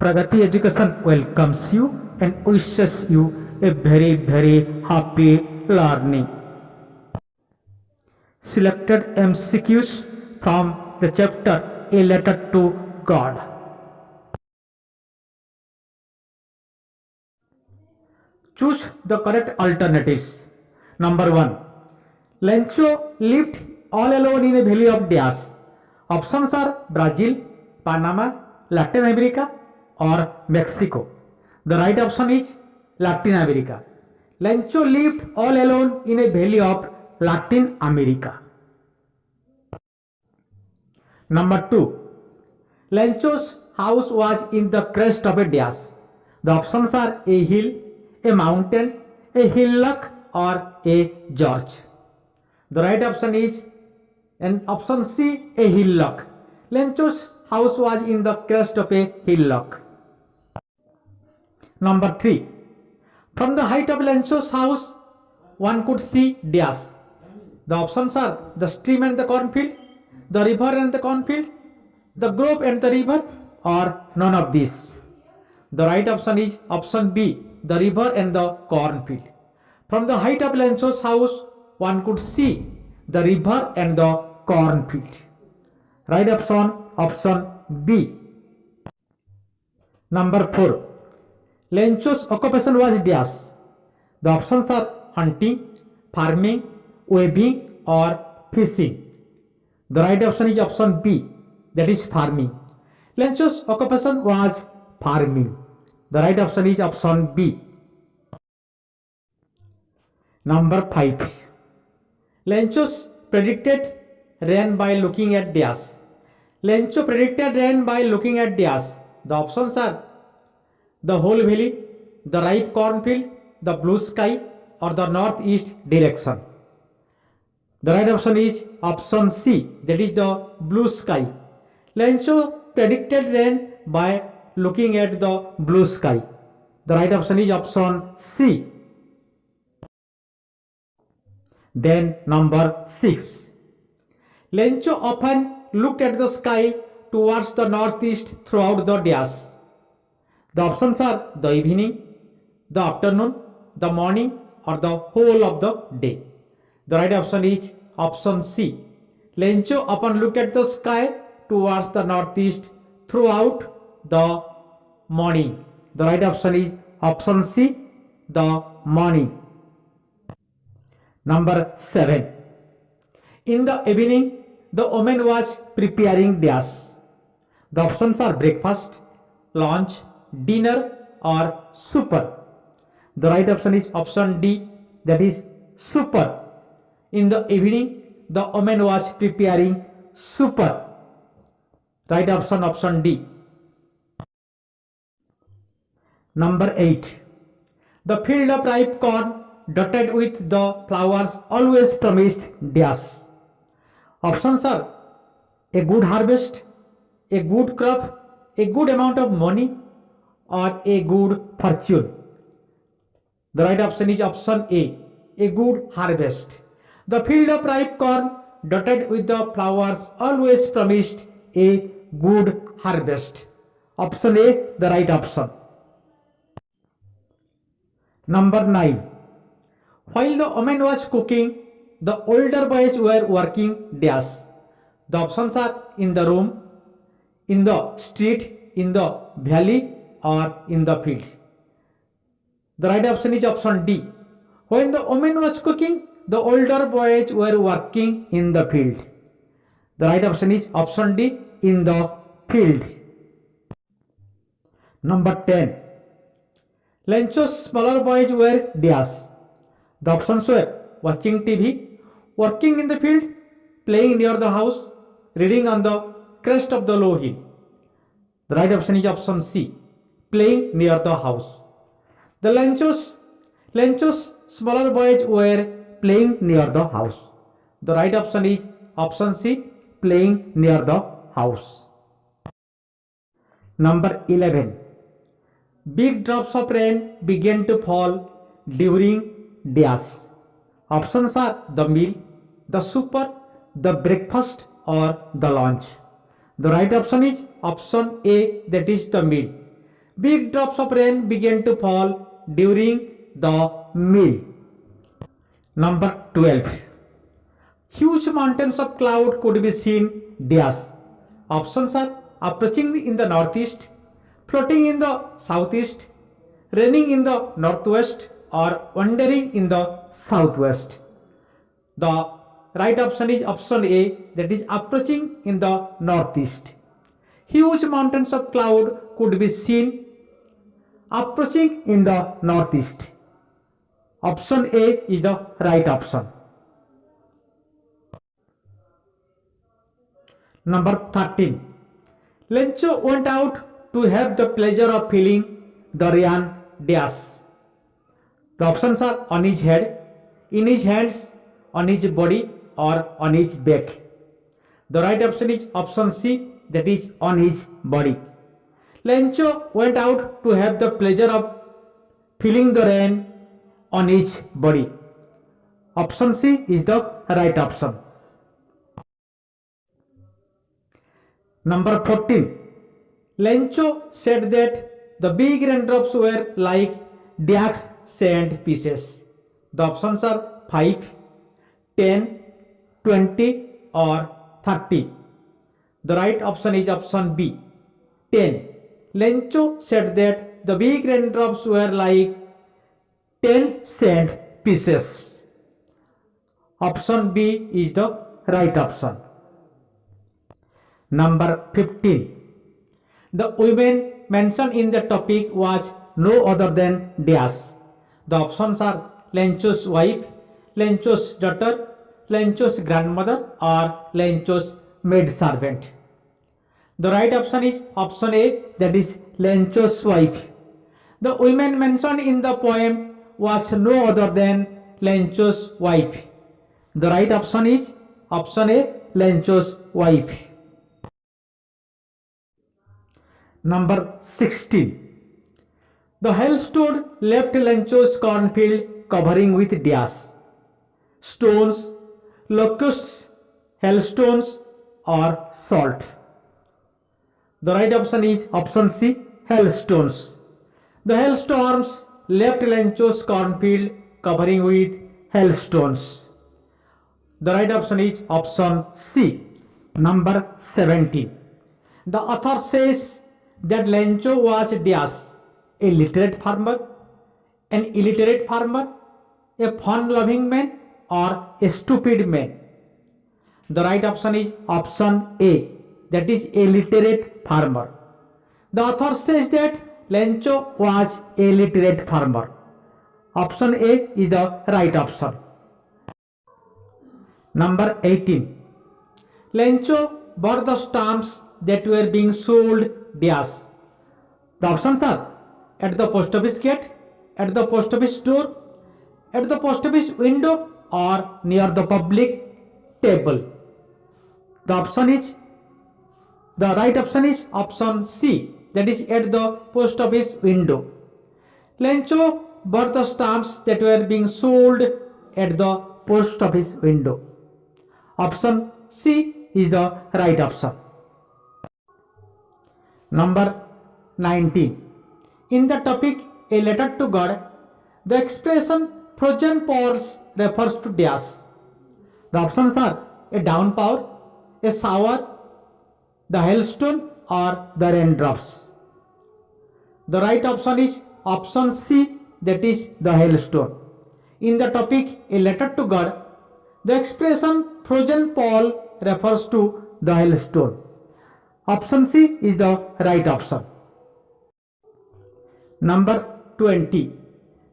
Pragati Education welcomes you and wishes you a very happy learning. Selected MCQs from the chapter A Letter to God. Choose the correct alternatives. Number 1. Lencho lived all alone in a valley of dash. Options are Brazil, Panama, Latin America or Mexico. The right option is Latin America. Lencho lived all alone in a valley of Latin America. Number 2. Lencho's house was in the crest of a dash. The options are a hill, a mountain, a hillock or a gorge. The right option is option C, a hillock. Lencho's house was in the crest of a hillock. Number 3. From the height of Lencho's house, one could see dash. The options are the stream and the cornfield, the river and the cornfield, the grove and the river, or none of these. The right option is option B, the river and the cornfield. From the height of Lencho's house, one could see the river and the cornfield. Right option, option B. Number 4. Lencho's occupation was dash. The options are hunting, farming, weaving or fishing. The right option is option B, that is farming. Lencho's occupation was farming. The right option is option B. Number 5. Lencho's predicted rain by looking at dash. Lencho predicted rain by looking at dash. The options are the whole valley, the ripe cornfield, the blue sky or the northeast direction. The right option is option C, that is the blue sky. Lencho predicted rain by looking at the blue sky. The right option is option C. Then number 6. Lencho often looked at the sky towards the northeast throughout the dash. The options are the evening, the afternoon, the morning or the whole of the day. The right option is option C. Lencho often looked at the sky towards the northeast throughout the morning. The right option is option C, the morning. Number 7. In the evening, the woman was preparing dash. The options are breakfast, lunch, dinner or supper. The right option is option D, that is supper. In the evening, the woman was preparing supper. Right option, option D. Number 8. The field of ripe corn dotted with the flowers always promised dash. Options are a good harvest, a good crop, a good amount of money or a good fortune. The right option is option A good harvest. The field of ripe corn dotted with the flowers always promised a good harvest. Option A, the right option. Number 9. While the woman was cooking, the older boys were working dash. The options are in the room, in the street, in the valley or in the field. The right option is option D. When the woman was cooking, the older boys were working in the field. The right option is option D, in the field. Number 10. Lencho's smaller boys were dash. The options were watching TV, working in the field, playing near the house, reading on the crest of the low hill. The right option is option C, playing near the house. The Lencho's smaller boys were playing near the house. The right option is option C, playing near the house. Number 11. Big drops of rain began to fall during dash. Options are the meal, the supper, the breakfast or the lunch. The right option is option A, that is the meal. Big drops of rain began to fall during the meal. Number 12. Huge mountains of cloud could be seen dash. Options are approaching in the northeast, floating in the southeast, raining in the northwest, or wandering in the southwest. The right option is option A, that is approaching in the northeast. Huge mountains of cloud could be seen approaching in the northeast. Option A is the right option. Number 13. Lencho went out to have the pleasure of feeling the rain dash. The options are on his head, in his hands, on his body, or on his back. The right option is option C, that is on his body. Lencho went out to have the pleasure of feeling the rain on his body. Option C is the right option. Number 14. Lencho said that the big raindrops were like dash sand pieces. The options are 5, 10, 20 or 30. The right option is option B, 10. Lencho said that the big raindrops were like 10 sand pieces. Option B is the right option. Number 15. The women mentioned in the topic was no other than dash. The options are Lencho's wife, Lencho's daughter, Lencho's grandmother, or Lencho's maid servant. The right option is option A, that is Lencho's wife. The woman mentioned in the poem was no other than Lencho's wife. The right option is option A, Lencho's wife. Number 16. The hailstone left Lencho's cornfield covering with dash. Stones, locusts, hailstones, or salt. The right option is option C, hailstones. The hailstorms left Lencho's cornfield covering with hailstones. The right option is option C. Number 17. The author says that Lencho was dash, a literate farmer, an illiterate farmer, a fun-loving man, or a stupid man. The right option is option A, that is a literate farmer. The author says that Lencho was a literate farmer. Option A is the right option. Number 18. Lencho bought the stamps that were being sold dash. The options are at the post office gate, at the post office door, at the post office window, or near the public table. The right option is option C, that is at the post office window. Lencho bought the stamps that were being sold at the post office window. Option C is the right option. Number 19. In the topic A Letter to God, the expression frozen pearls refers to dash. The options are a downpour, a shower, the hailstone, or the raindrops. The right option is option C, that is the hailstone. In the topic A Letter to God, the expression frozen pearl refers to the hailstone. Option C is the right option. Number 20.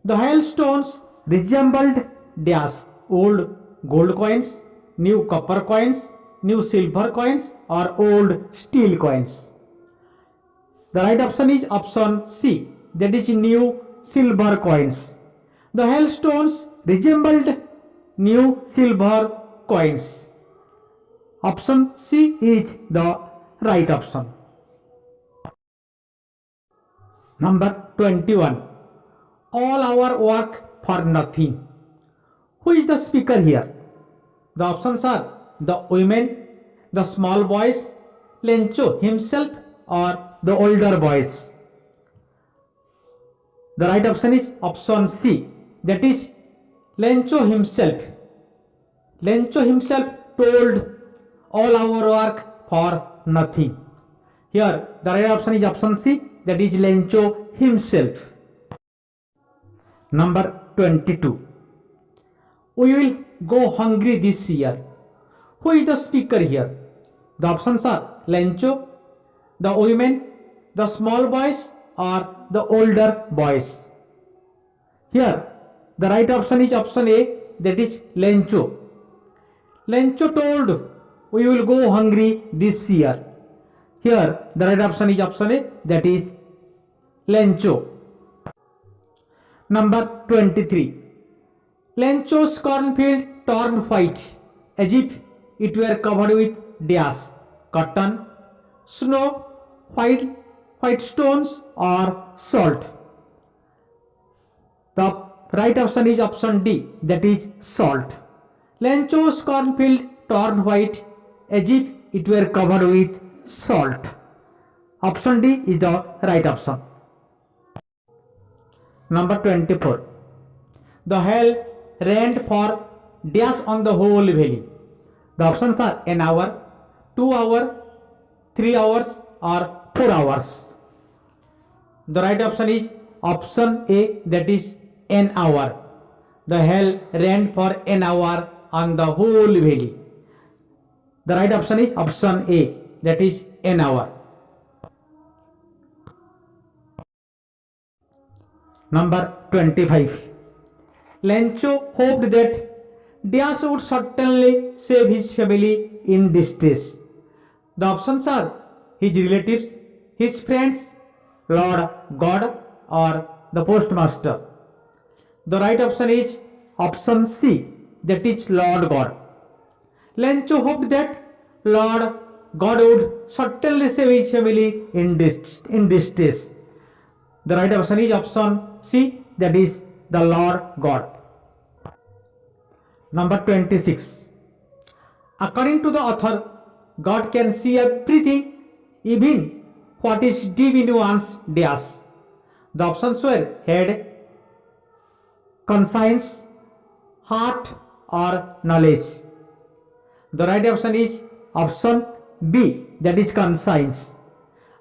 The hailstones resembled dash, old gold coins, new copper coins, new silver coins, or old steel coins. The right option is option C, that is new silver coins. The hailstones resembled new silver coins. Option C is the right option. Number 21. All our work for nothing. Who is the speaker here? The options are the women, the small boys, Lencho himself, or the older boys. The right option is option C, that is Lencho himself. Lencho himself told all our work for nothing. Here the right option is option C, that is Lencho himself. Number 22. We will go hungry this year. Who is the speaker here? The options are Lencho, the women, the small boys, or the older boys. Here the right option is option A, that is Lencho. Lencho told we will go hungry this year. Here the right option is option A, that is Lencho. Number 23. Lencho's cornfield turned white as if it were covered with dash, cotton, snow, white stones, or salt. The right option is option D, that is salt. Lencho's cornfield turned white as if it were covered with salt. Option D is the right option. Number 24. The hell rained for dash on the whole valley. The options are an hour, 2 hours, 3 hours, or 4 hours. The right option is option A, that is an hour. The hell rained for an hour on the whole valley. The right option is option A, that is an hour. Number 25. Lencho hoped that dash would certainly save his family in distress. The options are his relatives, his friends, Lord God, or the postmaster. The right option is option C, that is Lord God. Lencho hoped that Lord God would certainly save his family in distress. The right option is option C, that is the Lord God. Number 26. According to the author, God can see everything, even what is deep in one's dash. The options were head, conscience, heart, or knowledge. The right option is option B, that is conscience.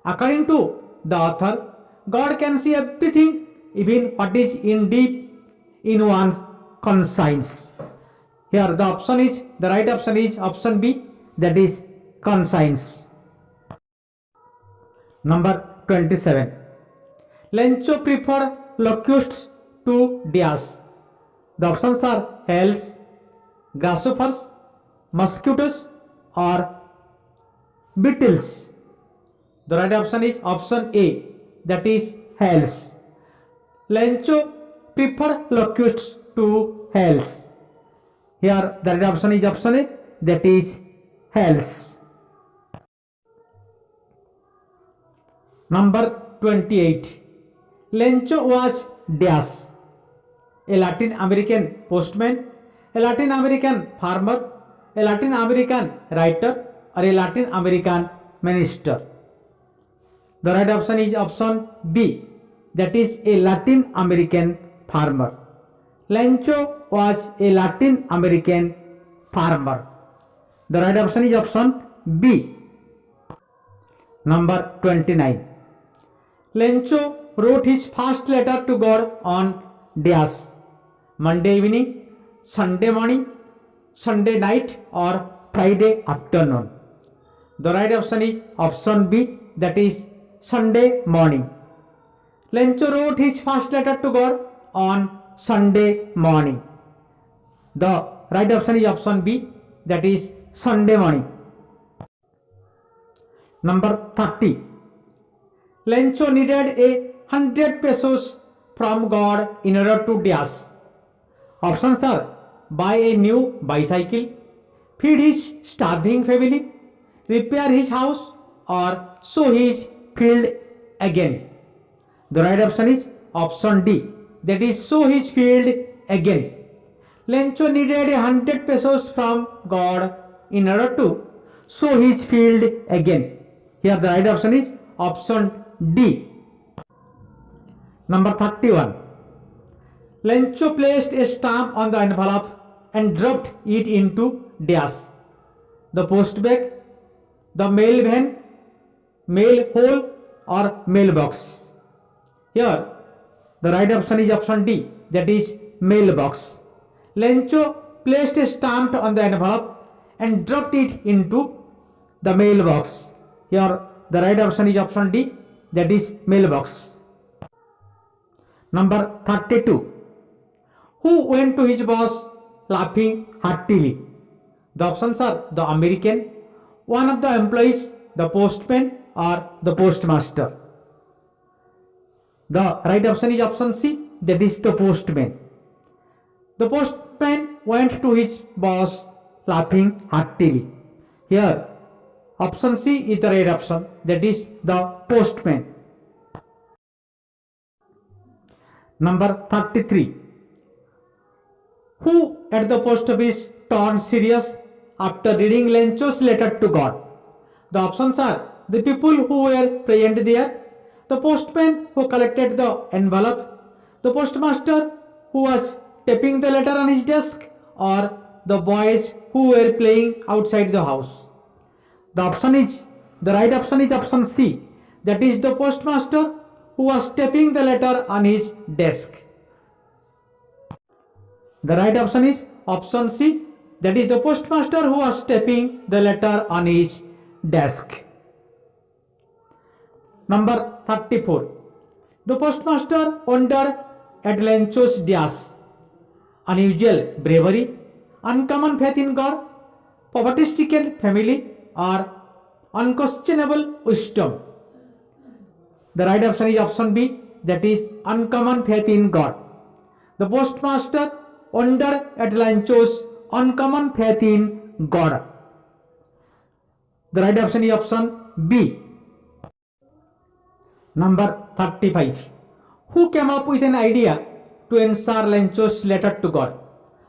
According to the author, God can see everything, even what is in deep in one's conscience. Here the right option is option B, that is conscience. Number 27. Lencho preferred locusts to dash. The options are hails, grasshoppers, mosquitoes, or beetles. The right option is option A, that is hails. Lencho preferred locusts to hails. Here the right option is option A, that is hails. Number 28. Lencho was dash. A Latin American postman, a Latin American farmer, a Latin American writer, or a Latin American minister. The right option is option B, that is a Latin American farmer. Lencho was a Latin American farmer. The right option is option B. Number 29. Lencho wrote his first letter to God on dash, Monday evening, Sunday morning, Sunday night, or Friday afternoon. The right option is option B, that is Sunday morning. Lencho wrote his first letter to God on Sunday morning. The right option is option B, that is Sunday morning. Number 30. Lencho needed 100 pesos from God in order to dash. Options are buy a new bicycle, feed his starving family, repair his house, or sow his field again. The right option is option D, that is sow his field again. Lencho needed 100 pesos from God in order to sow his field again. Here the right option is option D. Number 31. Lencho placed a stamp on the envelope and dropped it into dash. The post bag, the mail van, mail hole or mailbox. Here the right option is option D, that is mailbox. Lencho placed a stamp on the envelope and dropped it into the mailbox. Here the right option is option D, that is mailbox. Number 32. Who went to his boss laughing heartily? The options are the American, one of the employees, the postman or the postmaster. The right option is option C, that is the postman. The postman went to his boss laughing heartily. Here option C is the right option, that is the postman. Number 33. Who at the post office turned serious after reading Lencho's letter to God? The options are the people who were present there, the postman who collected the envelope, the postmaster who was taping the letter on his desk, or the boys who were playing outside the house. The right option is option C, that is the postmaster who was taping the letter on his desk. The right option is option C, that is the postmaster who was taping the letter on his desk. Number 34. The postmaster wondered at Lencho's dash. Unusual bravery, uncommon faith in God, poverty-stricken family, or unquestionable wisdom. The right option is option B, that is uncommon faith in God. The postmaster wondered at Lencho's uncommon faith in God. The right option is option B. Number 35. Who came up with an idea to answer Lencho's letter to God?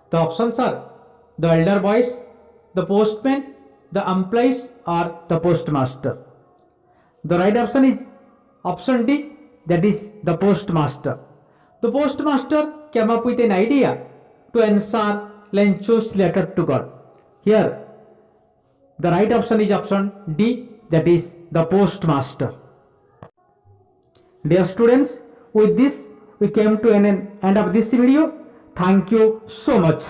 The options are the elder boys, the postman, the employees, or the postmaster. The right option is option D, that is the postmaster. The postmaster came up with an idea to answer Lencho's letter to God. Here the right option is option D, that is the postmaster. Dear students, with this we came to an end of this video. Thank you so much.